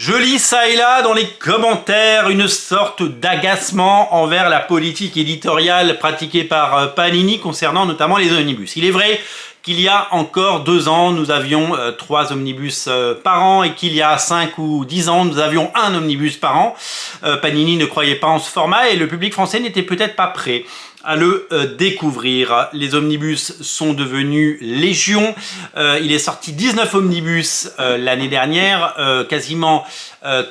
Je lis ça et là dans les commentaires une sorte d'agacement envers la politique éditoriale pratiquée par Panini concernant notamment les omnibus. Il est vrai qu'il y a encore 2 ans, nous avions 3 omnibus par an et qu'il y a 5 ou 10 ans, nous avions un omnibus par an. Panini ne croyait pas en ce format et le public français n'était peut-être pas prêt à le découvrir. Les omnibus sont devenus légion. Il est sorti 19 omnibus l'année dernière, quasiment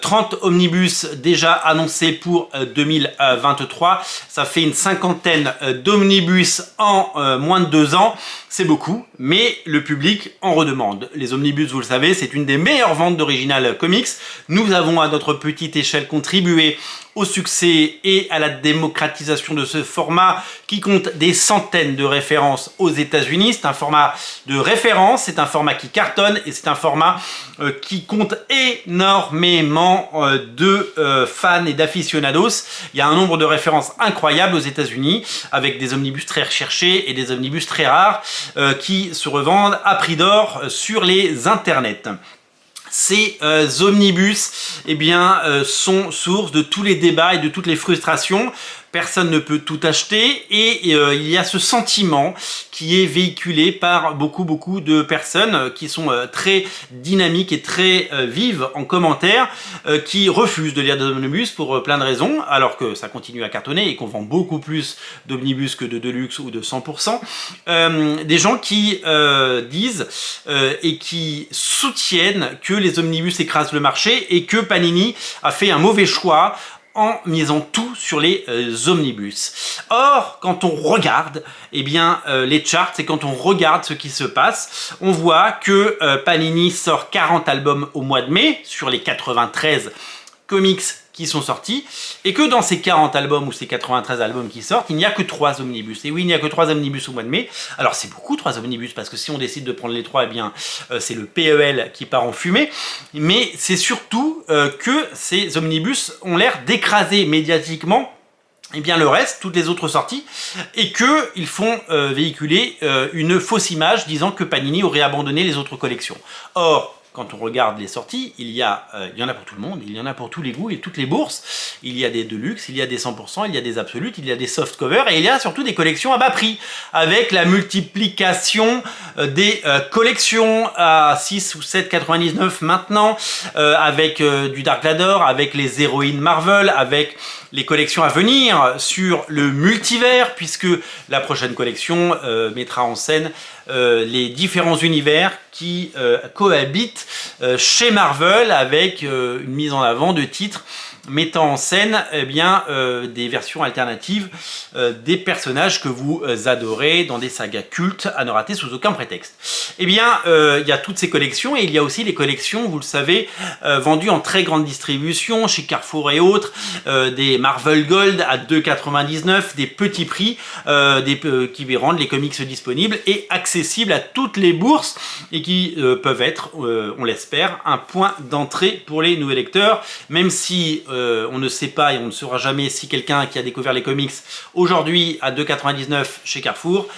30 omnibus déjà annoncés pour 2023. Ça fait une 50aine d'omnibus en moins de 2 ans. C'est beaucoup, mais le public en redemande. Les omnibus, vous le savez, c'est une des meilleures ventes d'Original Comics. Nous avons à notre petite échelle contribué au succès et à la démocratisation de ce format qui compte des centaines de références aux États-Unis. C'est un format de référence, c'est un format qui cartonne et c'est un format qui compte énormément de fans et d'aficionados. Il y a un nombre de références incroyables aux États-Unis avec des omnibus très recherchés et des omnibus très rares qui se revendent à prix d'or sur les internets. Ces omnibus sont source de tous les débats et de toutes les frustrations. Personne ne peut tout acheter et il y a ce sentiment qui est véhiculé par beaucoup de personnes qui sont très dynamiques et très vives en commentaire, qui refusent de lire des omnibus pour plein de raisons, alors que ça continue à cartonner et qu'on vend beaucoup plus d'omnibus que de Deluxe ou de 100%. Des gens qui disent et qui soutiennent que les omnibus écrasent le marché et que Panini a fait un mauvais choix en misant tout sur les omnibus. Or, quand on regarde les charts et quand on regarde ce qui se passe, on voit que Panini sort 40 albums au mois de mai sur les 93 comics qui sont sortis, et que dans ces 40 albums ou ces 93 albums qui sortent, il n'y a que 3 omnibus. Et oui, il n'y a que 3 omnibus au mois de mai. Alors c'est beaucoup 3 omnibus, parce que si on décide de prendre les 3, c'est le PEL qui part en fumée. Mais c'est surtout que ces omnibus ont l'air d'écraser médiatiquement le reste, toutes les autres sorties, et qu'ils font véhiculer une fausse image disant que Panini aurait abandonné les autres collections. Or, quand on regarde les sorties, il y en a pour tout le monde, il y en a pour tous les goûts et toutes les bourses. Il y a des Deluxe, il y a des 100%, il y a des Absolutes, il y a des soft covers et il y a surtout des collections à bas prix avec la multiplication des collections à 6 ou 7,99 maintenant, avec du Dark Vador, avec les héroïnes Marvel, avec les collections à venir sur le multivers, puisque la prochaine collection mettra en scène les différents univers qui cohabitent chez Marvel avec une mise en avant de titres mettant en scène des versions alternatives des personnages que vous adorez dans des sagas cultes à ne rater sous aucun prétexte. Il y a toutes ces collections et il y a aussi les collections, vous le savez, vendues en très grande distribution chez Carrefour et autres, des Marvel Gold à 2,99, des petits prix qui rendent les comics disponibles et accessibles à toutes les bourses et qui peuvent être, on l'espère, un point d'entrée pour les nouveaux lecteurs, même si on ne sait pas et on ne saura jamais si quelqu'un qui a découvert les comics aujourd'hui à 2,99 chez Carrefour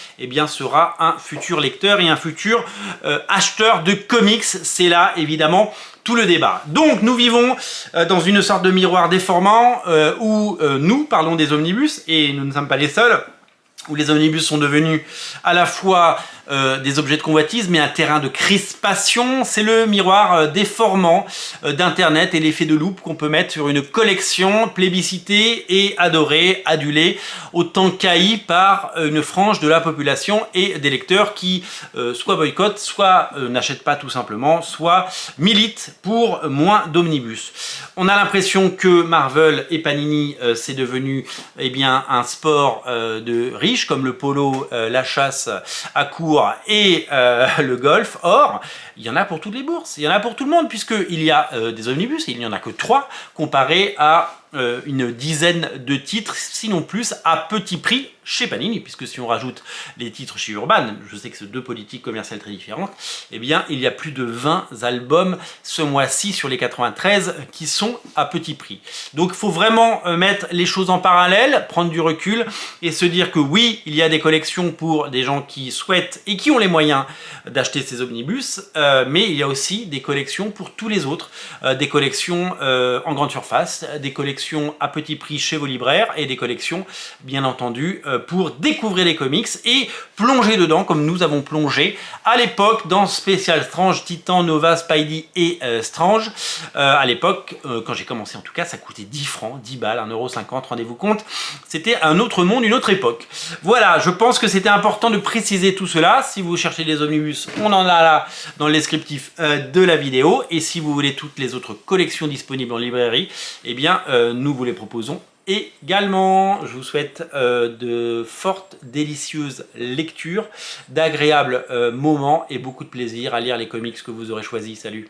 sera un futur lecteur et un futur acheteur de comics. C'est là évidemment tout le débat. Donc nous vivons dans une sorte de miroir déformant où nous parlons des omnibus et nous ne sommes pas les seuls, où les omnibus sont devenus à la fois des objets de convoitise, mais un terrain de crispation. C'est le miroir déformant d'Internet et l'effet de loupe qu'on peut mettre sur une collection plébiscitée et adorée, adulée, autant qu'haïe par une frange de la population et des lecteurs qui soit boycottent, soit n'achètent pas tout simplement, soit militent pour moins d'omnibus. On a l'impression que Marvel et Panini, c'est devenu un sport de riches, comme le polo, la chasse à court et le golf. Or, il y en a pour toutes les bourses, il y en a pour tout le monde, puisqu'il y a des omnibus, et il n'y en a que 3, comparé à une dizaine de titres, sinon plus, à petit prix chez Panini, puisque si on rajoute les titres chez Urban, je sais que c'est deux politiques commerciales très différentes, eh bien il y a plus de 20 albums ce mois-ci sur les 93 qui sont à petit prix. Donc il faut vraiment mettre les choses en parallèle, prendre du recul et se dire que oui, il y a des collections pour des gens qui souhaitent et qui ont les moyens d'acheter ces omnibus, mais il y a aussi des collections pour tous les autres, des collections en grande surface, des collections à petit prix chez vos libraires et des collections bien entendu pour découvrir les comics et plonger dedans comme nous avons plongé à l'époque dans Special Strange, Titan, Nova, Spidey et Strange. À l'époque, quand j'ai commencé en tout cas, ça coûtait 10 francs, 10 balles, 1,50 €, rendez-vous compte. C'était un autre monde, une autre époque. Voilà, je pense que c'était important de préciser tout cela. Si vous cherchez des omnibus, on en a là dans le descriptif de la vidéo. Et si vous voulez toutes les autres collections disponibles en librairie, eh bien, nous vous les proposons également. Je vous souhaite de fortes, délicieuses lectures, d'agréables moments et beaucoup de plaisir à lire les comics que vous aurez choisis. Salut!